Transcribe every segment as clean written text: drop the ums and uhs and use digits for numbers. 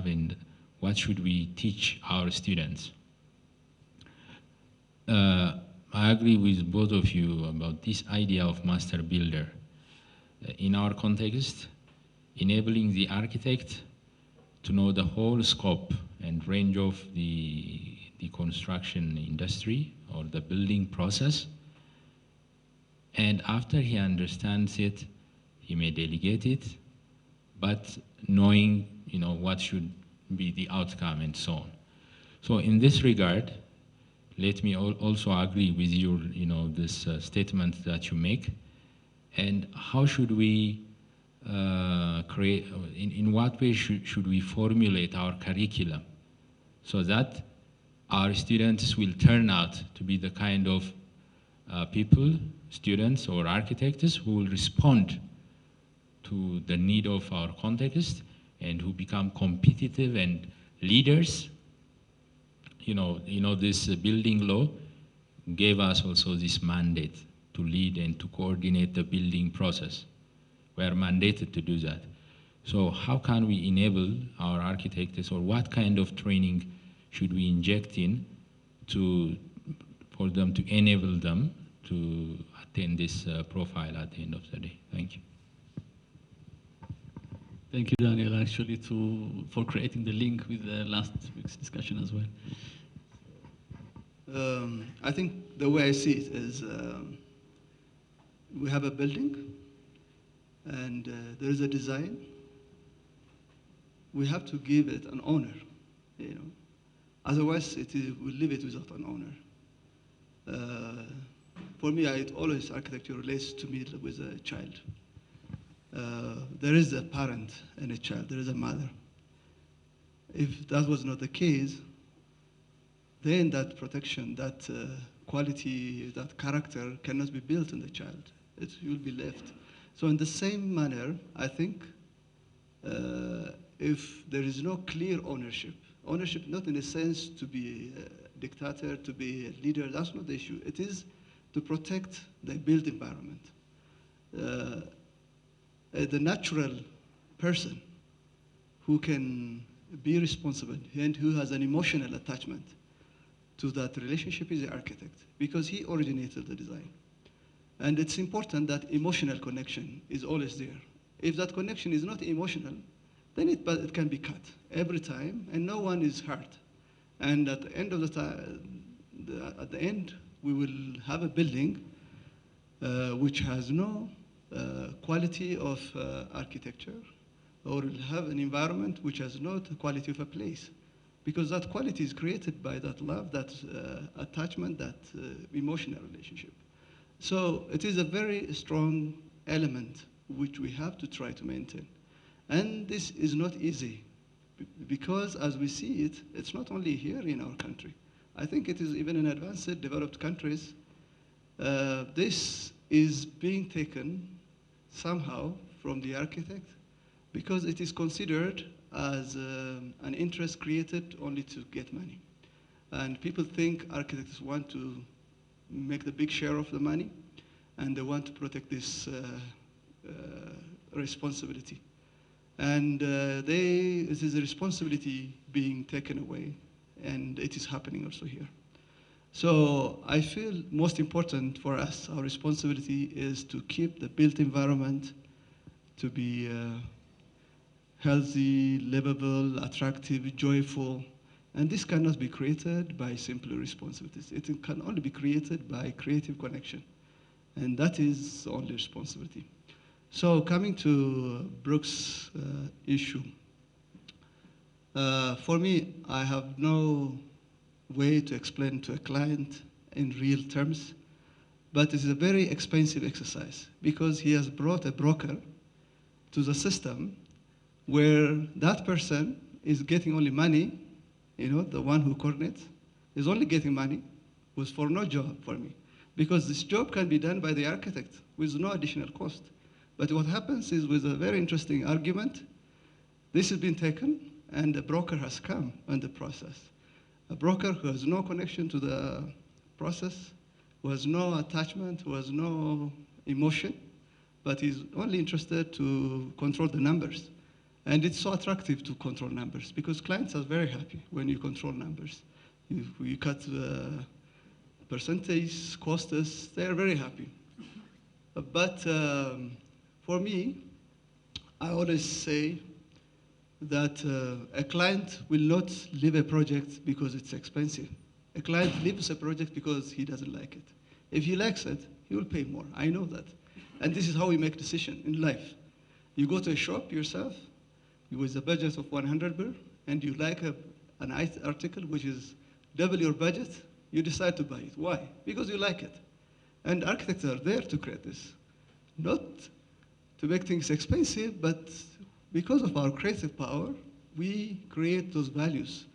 have and what should we teach our students. I agree with both of you about this idea of master builder. In our context, enabling the architect to know the whole scope and range of the construction industry or the building process. And after he understands it, he may delegate it, but knowing, what should be the outcome and so on. So in this regard, let me also agree with your, this statement that you make. And how should we create, in what way should we formulate our curriculum so that our students will turn out to be the kind of people, students or architects who will respond to the need of our context and who become competitive and leaders. This building law gave us also this mandate to lead and to coordinate the building process. We are mandated to do that. So how can we enable our architects, or what kind of training should we inject in for them to enable them to attain this profile at the end of the day? Thank you. Thank you, Daniel, actually, for creating the link with the last week's discussion as well. I think the way I see it is we have a building and there is a design. We have to give it an owner, Otherwise, we'll leave it without an owner. For me, architecture relates to me with a child. There is a parent and a child, there is a mother. If that was not the case, then that protection, that quality, that character cannot be built in the child. It will be left. So in the same manner, I think if there is no clear ownership not in a sense to be a dictator, to be a leader, that's not the issue. It is to protect the built environment. The natural person who can be responsible and who has an emotional attachment to that relationship is the architect, because he originated the design. And it's important that emotional connection is always there. If that connection is not emotional, then it can be cut every time, and no one is hurt. And at the end of the time, at the end, we will have a building which has no quality of architecture, or will have an environment which has not the quality of a place. Because that quality is created by that love, that attachment, that emotional relationship. So it is a very strong element which we have to try to maintain. And this is not easy, because as we see it, it's not only here in our country. I think it is even in advanced, developed countries. This is being taken somehow from the architect, because it is considered as an interest created only to get money. And people think architects want to make the big share of the money, and they want to protect this responsibility. And it is a responsibility being taken away, and it is happening also here. So I feel most important for us, our responsibility is to keep the built environment to be healthy, livable, attractive, joyful. And this cannot be created by simple responsibilities. It can only be created by creative connection. And that is the only responsibility. So coming to Brooks' issue, for me, I have no way to explain to a client in real terms, but it's a very expensive exercise, because he has brought a broker to the system where that person is getting only money, the one who coordinates is only getting money, was for no job for me. Because this job can be done by the architect with no additional cost. But what happens is, with a very interesting argument, this has been taken and a broker has come in the process. A broker who has no connection to the process, who has no attachment, who has no emotion, but is only interested to control the numbers. And it's so attractive to control numbers because clients are very happy when you control numbers. You cut percentage, costs, they're very happy. But for me, I always say that a client will not leave a project because it's expensive. A client leaves a project because he doesn't like it. If he likes it, he will pay more. I know that. And this is how we make decisions in life. You go to a shop yourself with a budget of 100 birr, and you like an article which is double your budget, you decide to buy it. Why? Because you like it. And architects are there to create this. Not to make things expensive, but because of our creative power, we create those values,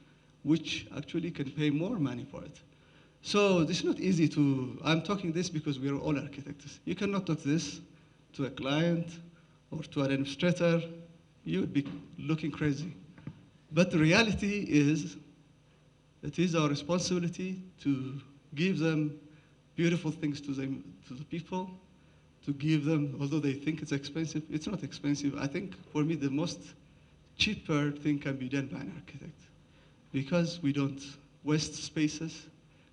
which actually can pay more money for it. So this is not easy to, I'm talking this because we are all architects. You cannot talk this to a client or to an administrator. You would be looking crazy. But the reality is, it is our responsibility to give them beautiful things to the people, to give them, although they think it's expensive, it's not expensive. I think for me the most cheaper thing can be done by an architect because we don't waste spaces.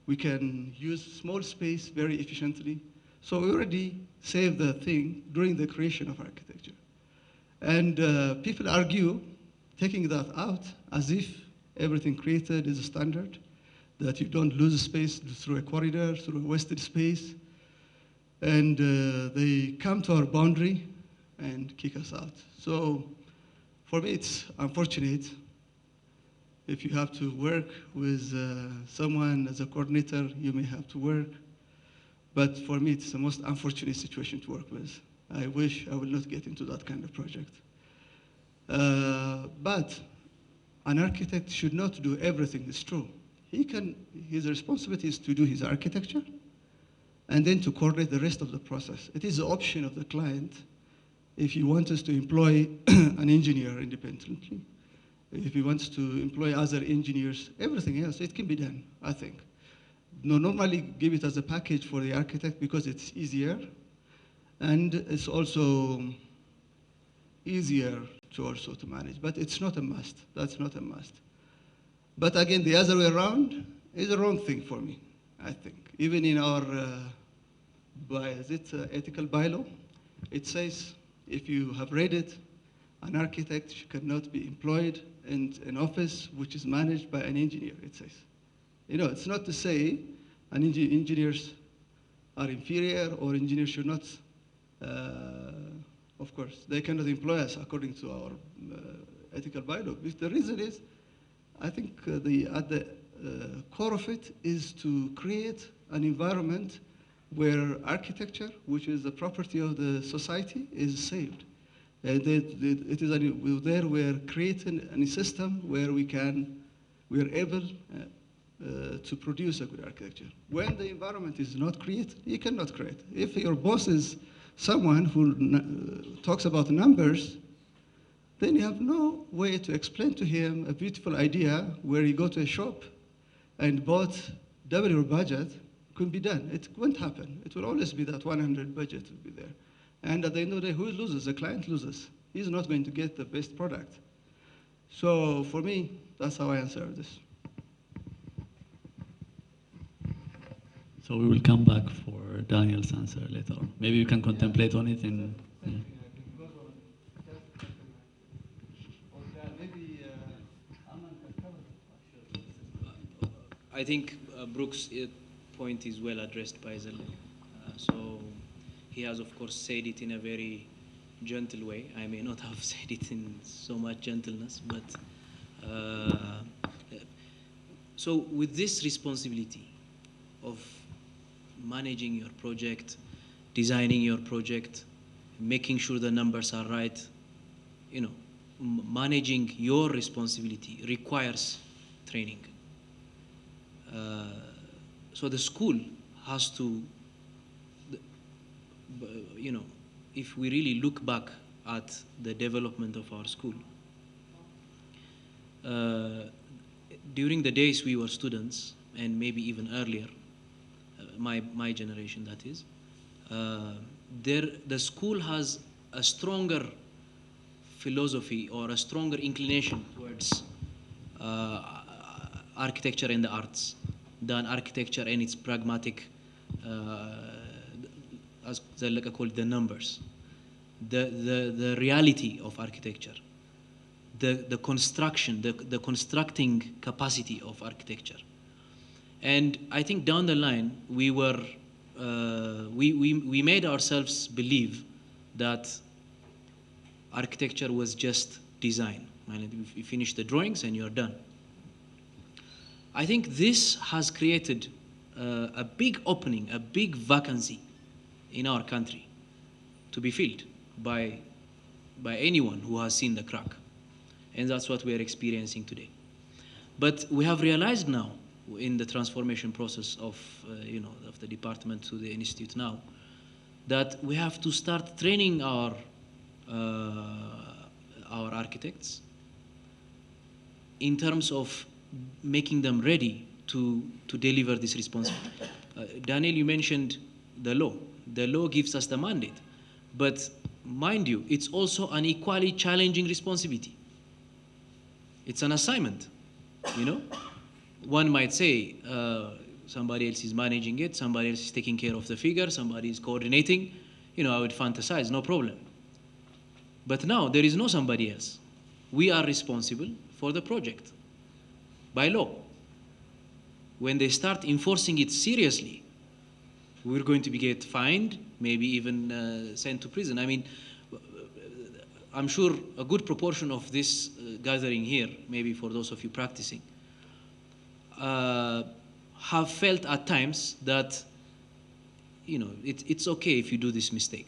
We can use small space very efficiently. So we already saved the thing during the creation of architecture. And people argue, taking that out as if everything created is a standard, that you don't lose space through a corridor, through a wasted space. And they come to our boundary and kick us out. So for me, it's unfortunate. If you have to work with someone as a coordinator, you may have to work. But for me, it's the most unfortunate situation to work with. I wish I would not get into that kind of project. But an architect should not do everything, it's true. His responsibility is to do his architecture and then to coordinate the rest of the process. It is the option of the client if he wants us to employ an engineer independently, if he wants to employ other engineers, everything else, it can be done, I think. No, normally give it as a package for the architect because it's easier and it's also easier to manage, but it's not a must. That's not a must. But again, the other way around is a wrong thing for me, I think. Even in our ethical bylaw, it says, if you have read it, an architect cannot be employed in an office which is managed by an engineer, it says. You know, it's not to say engineers are inferior or engineers should not, of course, they cannot employ us according to our ethical bylaw. The reason is, I think at the core of it is to create an environment where architecture, which is the property of the society, is saved. We're creating a system where we are able to produce a good architecture. When the environment is not created, you cannot create. If your boss is someone who talks about numbers, then you have no way to explain to him a beautiful idea where you go to a shop and bought double your budget could be done. It won't happen. It will always be that 100 budget will be there. And at the end of the day, who loses? The client loses. He's not going to get the best product. So for me, that's how I answer this. So we will come back for Daniel's answer later on. Maybe you can contemplate on it and. Yeah. I think Brooks' point is well addressed by Zelle. So he has, of course, said it in a very gentle way. I may not have said it in so much gentleness, but so with this responsibility of managing your project, designing your project, making sure the numbers are right, you know, managing your responsibility requires training. So the school has to, you know, if we really look back at the development of our school, during the days we were students, and maybe even earlier, my generation that is, the school has a stronger philosophy or a stronger inclination towards architecture and the arts than architecture and its pragmatic, as I call it, the numbers. The reality of architecture, the construction, the constructing capacity of architecture. And I think down the line, we made ourselves believe that architecture was just design. You finish the drawings and you're done. I think this has created a big opening, a big vacancy in our country to be filled by anyone who has seen the crack. And that's what we are experiencing today. But we have realized now, in the transformation process of the department to the institute now, that we have to start training our architects in terms of making them ready to deliver this responsibility. Daniel, you mentioned the law. The law gives us the mandate, but mind you, it's also an equally challenging responsibility. It's an assignment, you know? One might say somebody else is managing it, somebody else is taking care of the figure, somebody is coordinating. I would fantasize, no problem. But now there is no somebody else. We are responsible for the project by law. When they start enforcing it seriously, we're going to get fined, maybe even sent to prison. I mean, I'm sure a good proportion of this gathering here, maybe for those of you practicing, have felt at times that, it's okay if you do this mistake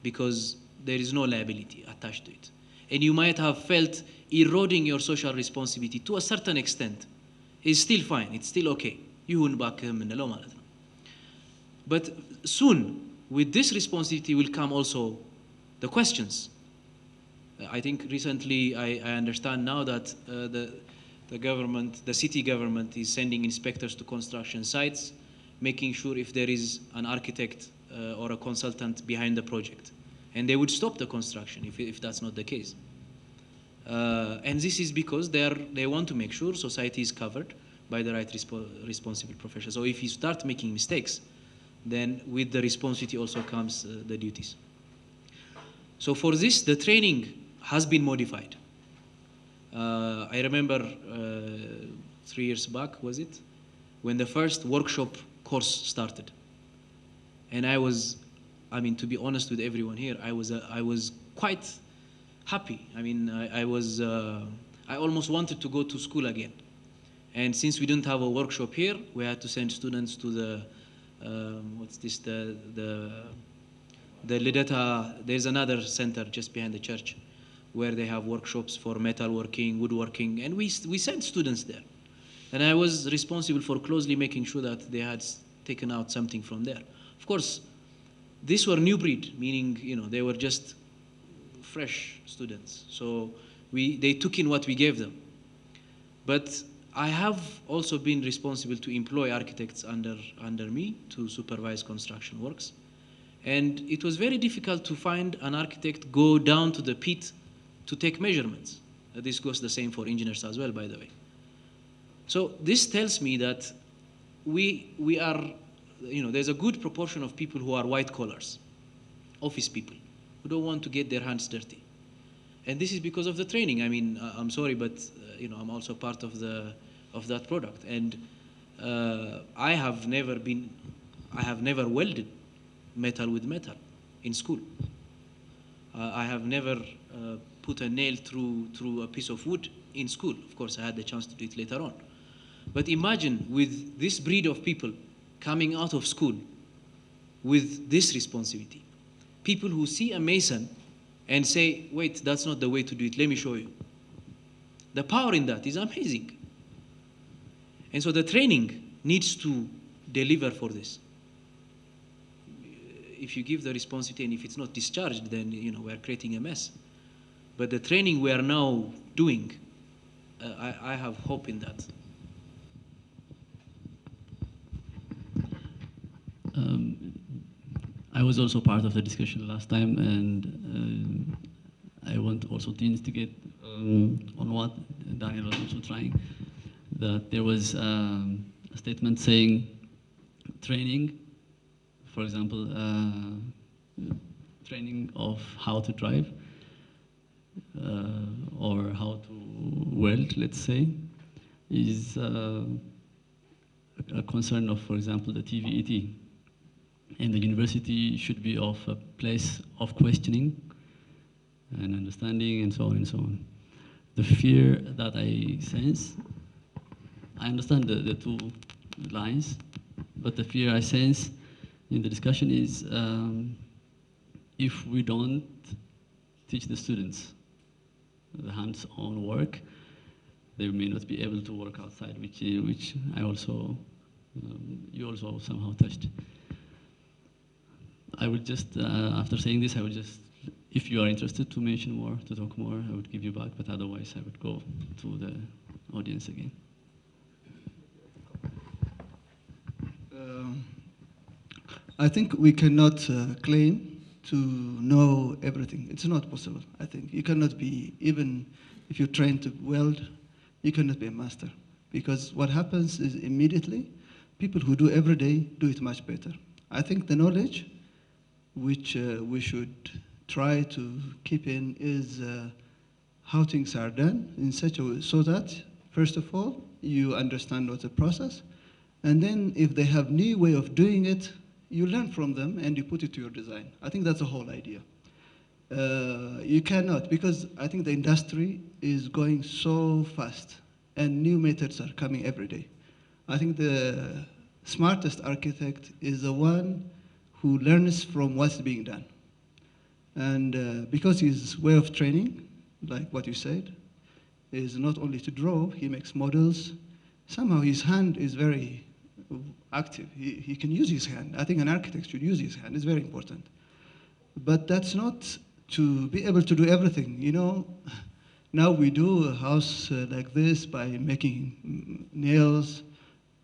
because there is no liability attached to it. And you might have felt eroding your social responsibility to a certain extent. It's still fine, it's still okay. But soon, with this responsibility will come also the questions. I think recently, I understand now that the government, the city government is sending inspectors to construction sites, making sure if there is an architect or a consultant behind the project. And they would stop the construction if that's not the case. And this is because they want to make sure society is covered by the right responsible profession. So if you start making mistakes, then with the responsibility also comes the duties. So for this, the training has been modified. I remember 3 years back, was it? When the first workshop course started. And to be honest with everyone here, I was quite happy. I almost wanted to go to school again. And since we didn't have a workshop here, we had to send students to the Lideta. There's another center just behind the church where they have workshops for metalworking, woodworking, and we sent students there. And I was responsible for closely making sure that they had taken out something from there. Of course, these were new breed, meaning they were just fresh students. So they took in what we gave them. But I have also been responsible to employ architects under me to supervise construction works. And it was very difficult to find an architect go down to the pit to take measurements. This goes the same for engineers as well, by the way. So this tells me that we are, there's a good proportion of people who are white collars, office people, who don't want to get their hands dirty. And this is because of the training. I'm sorry, but I'm also part of that product. And I have never welded metal with metal in school. I have never put a nail through a piece of wood in school. Of course, I had the chance to do it later on. But imagine with this breed of people coming out of school with this responsibility, people who see a mason and say, wait, that's not the way to do it, let me show you. The power in that is amazing. And so the training needs to deliver for this. If you give the responsibility and if it's not discharged, then we're creating a mess. But the training we are now doing, I have hope in that. I was also part of the discussion last time, and I want also to instigate on what Daniel was also trying, that there was a statement saying training, for example, training of how to drive or how to weld, let's say, is a concern of, for example, the TVET. And the university should be of a place of questioning and understanding and so on and so on. The fear that I sense, I understand the two lines, but the fear I sense in the discussion is if we don't teach the students the hands-on work, they may not be able to work outside, which I also, you also somehow touched. I would just, after saying this, I would just, if you are interested to mention more, to talk more, I would give you back, but otherwise I would go to the audience again. I think we cannot claim to know everything. It's not possible, I think. You cannot be, even if you're trained to weld, you cannot be a master. Because what happens is immediately, people who do every day do it much better. I think the knowledge which we should try to keep in is how things are done in such a way so that, first of all, you understand what's the process, and then if they have new way of doing it, you learn from them and you put it to your design. I think that's the whole idea. You cannot, because I think the industry is going so fast and new methods are coming every day. I think the smartest architect is the one who learns from what's being done. And because his way of training, like what you said, is not only to draw, he makes models. Somehow his hand is very active. He can use his hand. I think an architect should use his hand. It's very important. But that's not to be able to do everything. You know, now we do a house like this by making nails,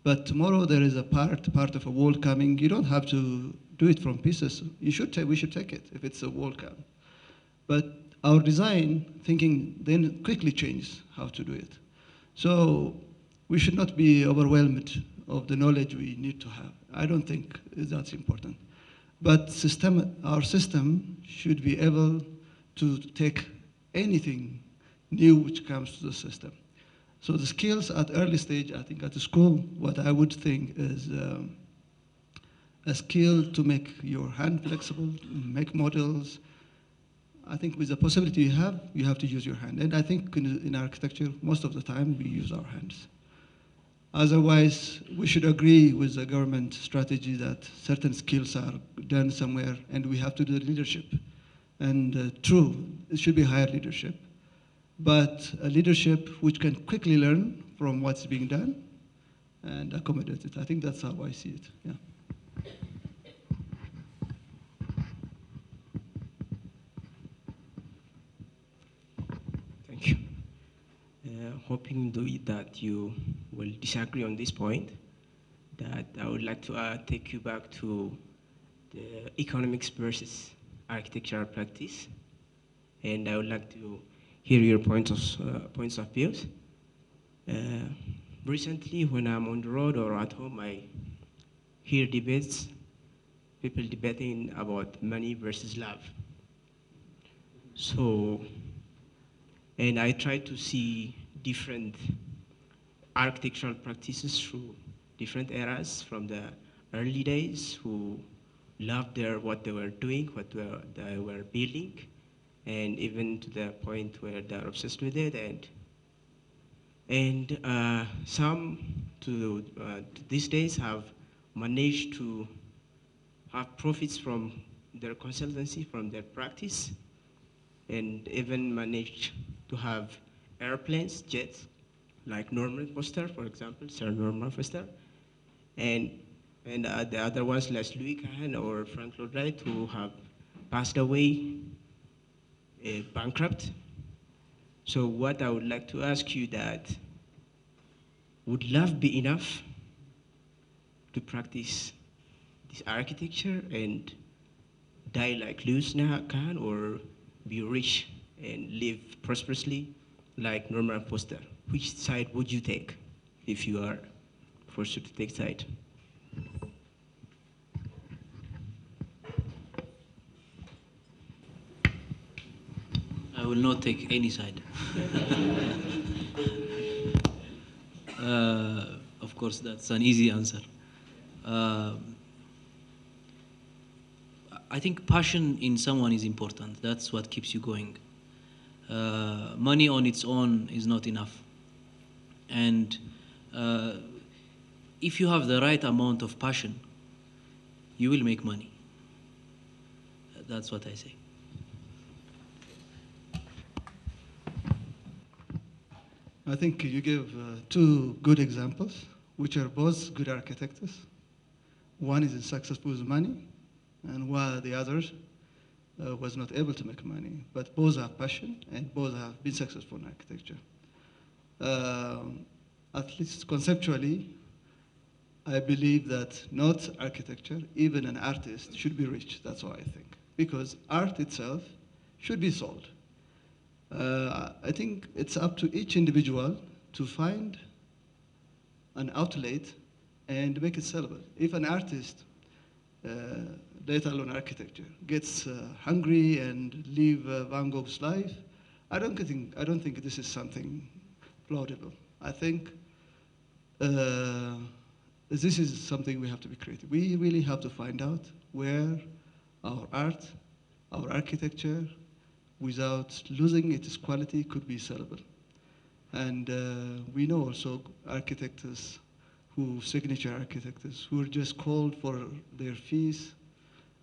but tomorrow there is a part of a wall coming. You don't have to do it from pieces. We should take it if it's a wall come. But our design thinking then quickly changes how to do it. So we should not be overwhelmed of the knowledge we need to have. I don't think that's important. But our system should be able to take anything new which comes to the system. So the skills at early stage, I think at the school, what I would think is a skill to make your hand flexible, make models. I think with the possibility you have to use your hand. And I think in architecture, most of the time we use our hands. Otherwise, we should agree with the government strategy that certain skills are done somewhere and we have to do the leadership. And true, it should be higher leadership, but a leadership which can quickly learn from what's being done and accommodate it. I think that's how I see it, yeah. Thank you. Hoping that you will disagree on this point, that I would like to take you back to the economics versus architectural practice, and I would like to hear your points of views. Recently, when I'm on the road or at home, I hear debates, people debating about money versus love. So, and I try to see different architectural practices through different eras, from the early days who loved what they were doing, what they were building, and even to the point where they're obsessed with it, and some to these days have managed to have profits from their consultancy, from their practice, and even managed to have airplanes, jets, like Norman Foster, for example, Sir Norman Foster, and the other ones like Louis Kahn or Frank Lloyd Wright, who have passed away bankrupt. So what I would like to ask you, that would love be enough to practice this architecture and die like Louis Kahn, or be rich and live prosperously like Norman Foster? Which side would you take if you are forced to take side? I will not take any side. Of course, that's an easy answer. I think passion in someone is important. That's what keeps you going. Money on its own is not enough. And if you have the right amount of passion, you will make money. That's what I say. I think you gave two good examples, which are both good architects. One is successful with money, and while the other was not able to make money. But both have passion, and both have been successful in architecture. At least conceptually, I believe that not architecture, even an artist, should be rich. That's what I think. Because art itself should be sold. I think it's up to each individual to find an outlet and make it sellable. If an artist, let alone architecture, gets hungry and live Van Gogh's life, I don't think this is something plausible. I think this is something we have to be creative. We really have to find out where our art, our architecture, without losing its quality, could be sellable. And we know also architects signature architects, who are just called for their fees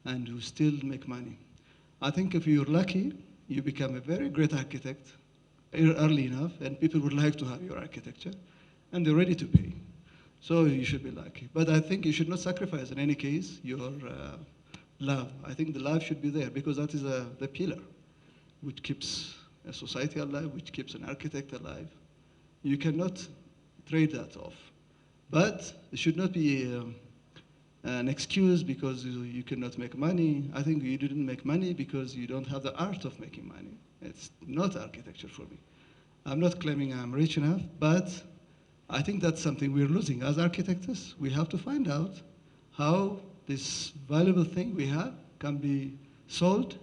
and who still make money. I think if you're lucky, you become a very great architect early enough, and people would like to have your architecture, and they're ready to pay. So you should be lucky. But I think you should not sacrifice, in any case, your love. I think the love should be there, because that is the pillar which keeps a society alive, which keeps an architect alive. You cannot trade that off. But it should not be an excuse because you cannot make money. I think you didn't make money because you don't have the art of making money. It's not architecture for me. I'm not claiming I'm rich enough, but I think that's something we're losing. As architects, we have to find out how this valuable thing we have can be sold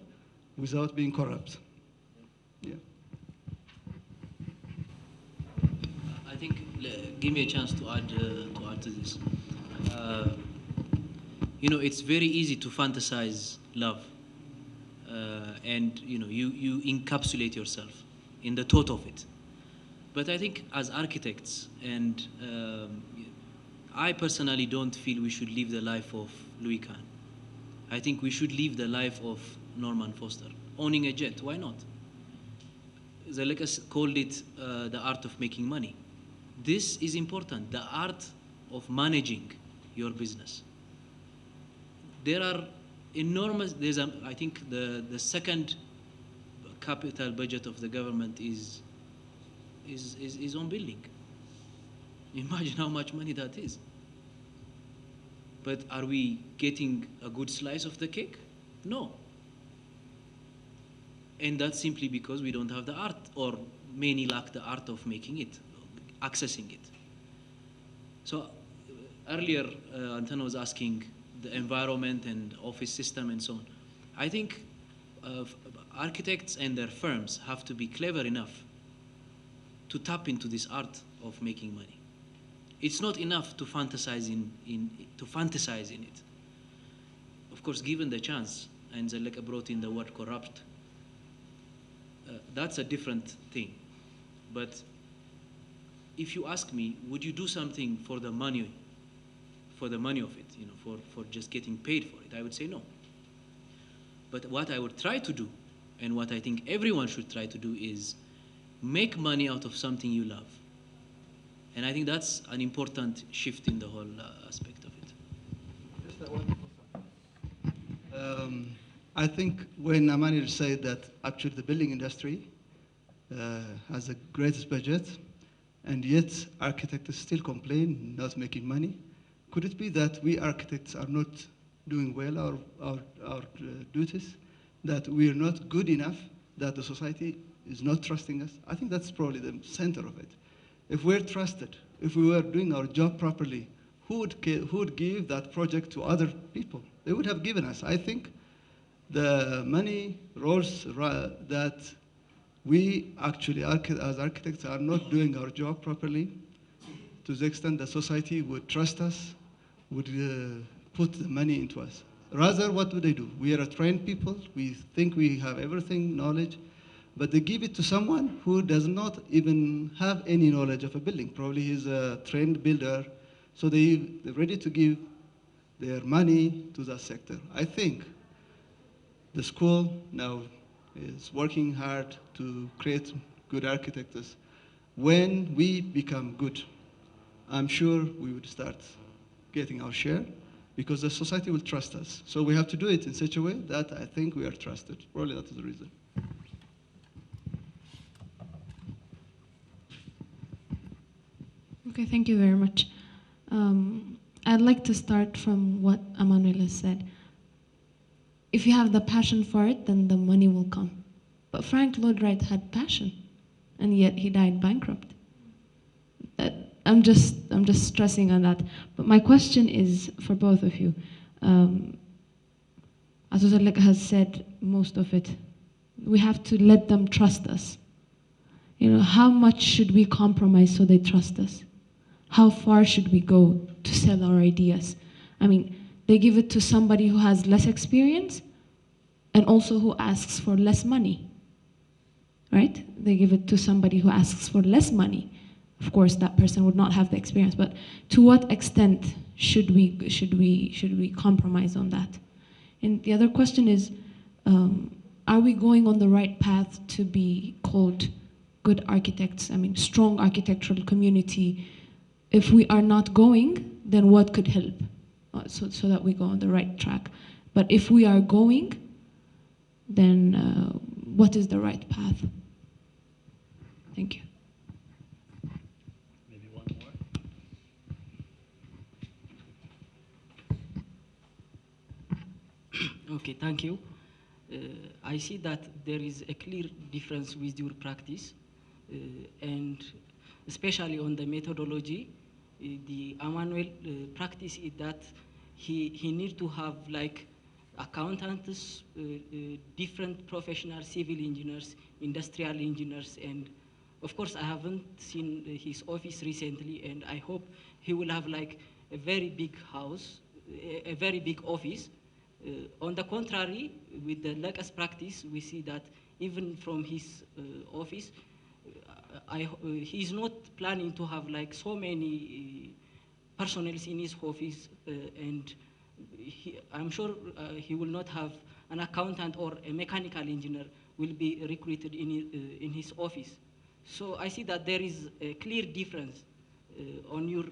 without being corrupt. Yeah. I think, give me a chance to add to this. It's very easy to fantasize love, and you encapsulate yourself in the thought of it. But I think as architects, and I personally don't feel we should live the life of Louis Kahn. I think we should live the life of Norman Foster, owning a jet. Why not? Zalekas called it the art of making money. This is important, the art of managing your business. There are enormous, I think the second capital budget of the government is on building. Imagine how much money that is. But are we getting a good slice of the cake? No. And that's simply because we don't have the art, or many lack the art of making it, accessing it. So earlier, Anton was asking the environment and office system and so on. I think architects and their firms have to be clever enough to tap into this art of making money. It's not enough to fantasize in it. Of course, given the chance, and Zaleka brought in the word corrupt, that's a different thing. But if you ask me, would you do something for the money of it, for just getting paid for it? I would say no. But what I would try to do, and what I think everyone should try to do, is make money out of something you love. And I think that's an important shift in the whole aspect of it. I think when Amanir said that actually the building industry has the greatest budget, and yet architects still complain not making money, could it be that we architects are not doing well our duties, that we are not good enough that the society is not trusting us. I think that's probably the center of it. If we're trusted, if we were doing our job properly, who would give that project to other people? They would have given us. I think the many roles that we actually, as architects, are not doing our job properly, to the extent that society would trust us, would put the money into us. Rather, what do? We are trained people. We think we have everything, knowledge, but they give it to someone who does not even have any knowledge of a building. Probably he's a trained builder, so they're ready to give their money to that sector. I think the school now is working hard to create good architects. When we become good, I'm sure we would start getting our share, because the society will trust us. So we have to do it in such a way that I think we are trusted. Probably that is the reason. Okay, thank you very much. I'd like to start from what Emmanuel has said. If you have the passion for it, then the money will come. But Frank Lloyd Wright had passion, and yet he died bankrupt. I'm just stressing on that. But my question is for both of you. As Uzalek has said most of it, we have to let them trust us. You know, how much should we compromise so they trust us? How far should we go to sell our ideas? I mean, they give it to somebody who has less experience and also who asks for less money, right? They give it to somebody who asks for less money. Of course, that person would not have the experience, but to what extent should we compromise on that? And the other question is, are we going on the right path to be called good architects? I mean, strong architectural community. If we are not going, then what could help so that we go on the right track? But if we are going, then what is the right path? Thank you. Maybe one more. Okay, thank you. I see that there is a clear difference with your practice, and especially on the methodology. The Emmanuel practice is that he needs to have like accountants, different professional civil engineers, industrial engineers, and of course I haven't seen his office recently, and I hope he will have like a very big house, a very big office. On the contrary, with the Lakas practice, we see that even from his office, he's not planning to have like so many personnel in his office, and I'm sure he will not have an accountant or a mechanical engineer will be recruited in his office. So I see that there is a clear difference on your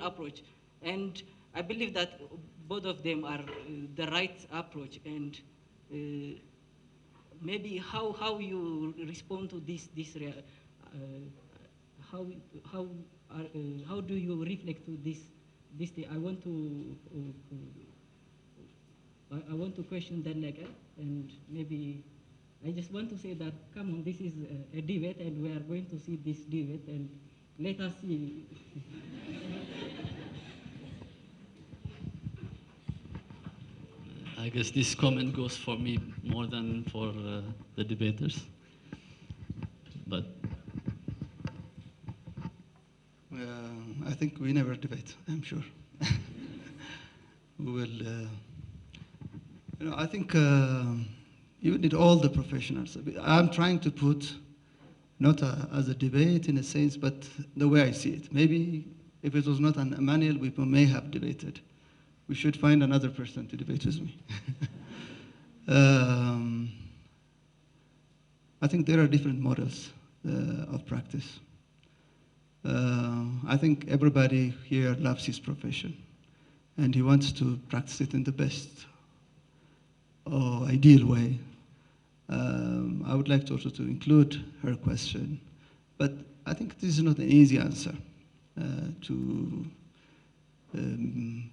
approach, and I believe that both of them are the right approach. And maybe how you respond to this how do you reflect to this thing? I want to question that like, and maybe I just want to say that, come on, this is a debate, and we are going to see this debate, and let us see. I guess this comment goes for me more than for the debaters. But I think we never debate, I'm sure. We will, I think you need all the professionals. I'm trying to put, not as a debate in a sense, but the way I see it. Maybe if it was not an Emmanuel, we may have debated. We should find another person to debate with me. I think there are different models of practice. I think everybody here loves his profession, and he wants to practice it in the best or ideal way. I would like to also to include her question, but I think this is not an easy answer to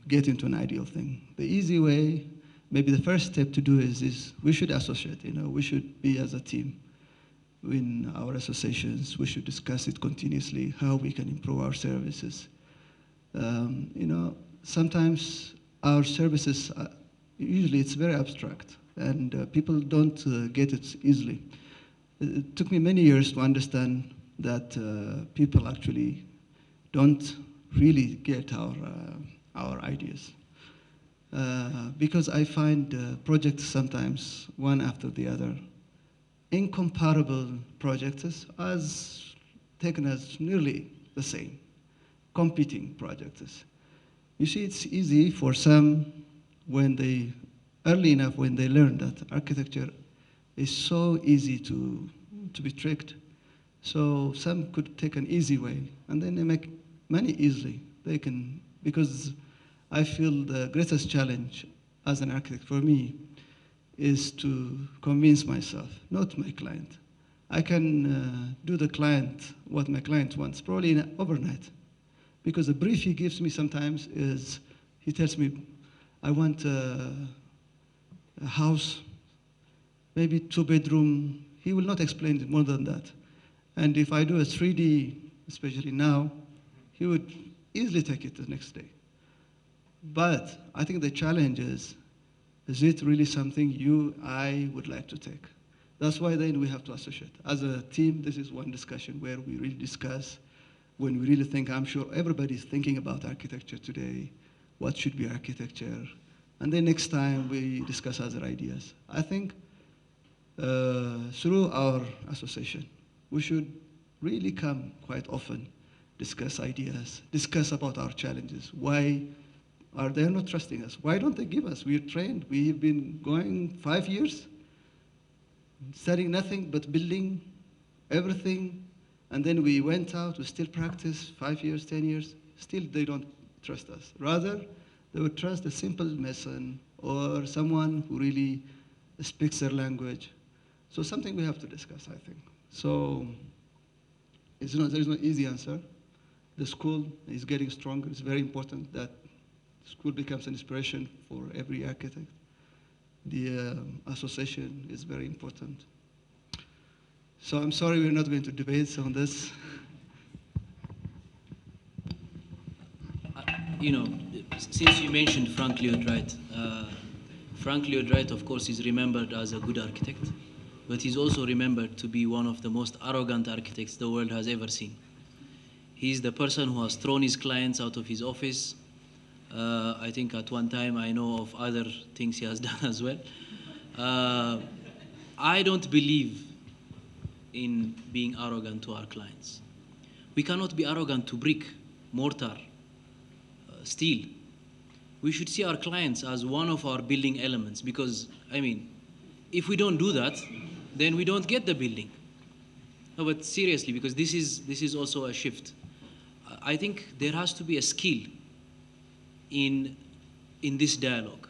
get into an ideal thing. The easy way, maybe the first step to do is we should associate, we should be as a team in our associations. We should discuss it continuously, how we can improve our services. Sometimes our services, usually it's very abstract, and people don't get it easily. It took me many years to understand that people actually don't really get our ideas. Because I find projects sometimes, one after the other, incomparable projects as taken as nearly the same, competing projects. You see, it's easy for some early enough when they learn that architecture is so easy to be tricked. So some could take an easy way, and then they make money easily. They can, because I feel the greatest challenge as an architect for me is to convince myself, not my client. I can do what my client wants, probably overnight. Because the brief he gives me sometimes is, he tells me, I want a house, maybe 2-bedroom. He will not explain it more than that. And if I do a 3D, especially now, he would easily take it the next day. But I think the challenge is it really something I would like to take? That's why then we have to associate. As a team, this is one discussion where we really discuss when we really think, I'm sure everybody's thinking about architecture today, what should be architecture, and then next time we discuss other ideas. I think through our association, we should really come quite often, discuss ideas, discuss about our challenges. Why are they not trusting us? Why don't they give us? We're trained. We've been going 5 years, studying nothing but building everything, and then we went out, we still practice 5 years, 10 years, still they don't trust us. Rather, they would trust a simple mason or someone who really speaks their language. So something we have to discuss, I think. So there is no easy answer. The school is getting stronger. It's very important that school becomes an inspiration for every architect. The association is very important. So I'm sorry we're not going to debate on this. Since you mentioned Frank Lloyd Wright, Frank Lloyd Wright, of course, is remembered as a good architect, but he's also remembered to be one of the most arrogant architects the world has ever seen. He's the person who has thrown his clients out of his office. I think at one time I know of other things he has done as well. I don't believe in being arrogant to our clients. We cannot be arrogant to brick, mortar, steel. We should see our clients as one of our building elements because, if we don't do that, then we don't get the building. No, but seriously, because this is also a shift. I think there has to be a skill in this dialogue,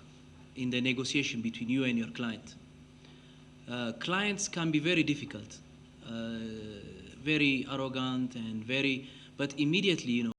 in the negotiation between you and your client. Clients can be very difficult, very arrogant and but immediately,